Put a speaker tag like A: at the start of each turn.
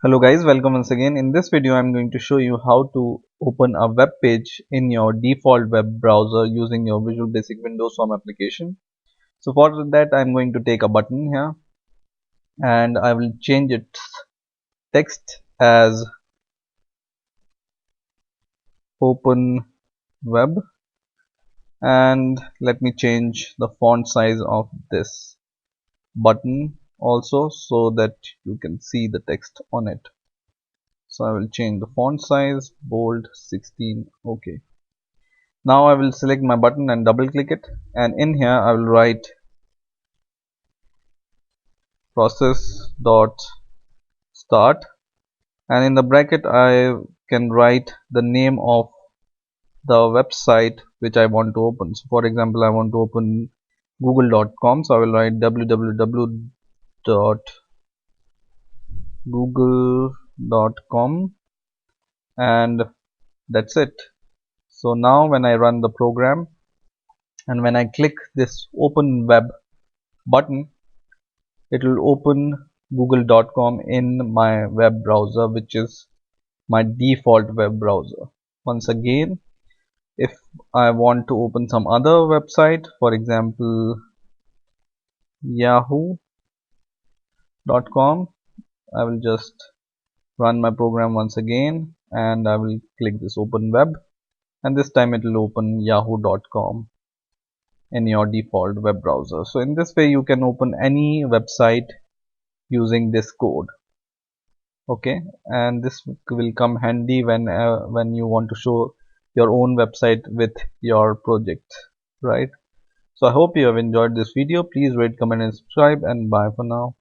A: Hello guys, welcome once again. In this video I'm going to show you how to open a web page in your default web browser using your Visual Basic Windows Home application. So for that I'm going to take a button here and I will change its text as open web, and let me change the font size of this button also so that you can see the text on it. So I will change the font size bold 16. Okay. Now I will select my button and double click it, and in here I will write process dot start, and in the bracket I can write the name of the website which I want to open. So for example, I want to open google.com, so I will write www.google.com, and that's it. So now when I run the program and when I click this open web button, it will open google.com in my web browser, which is my default web browser. Once again, if I want to open some other website, for example yahoo.com, I will just run my program once again and I will click this open web, and this time it will open yahoo.com in your default web browser. So in this way you can open any website using this code. Okay, and this will come handy when you want to show your own website with your project, right? So I hope you have enjoyed this video. Please rate, comment and subscribe, and bye for now.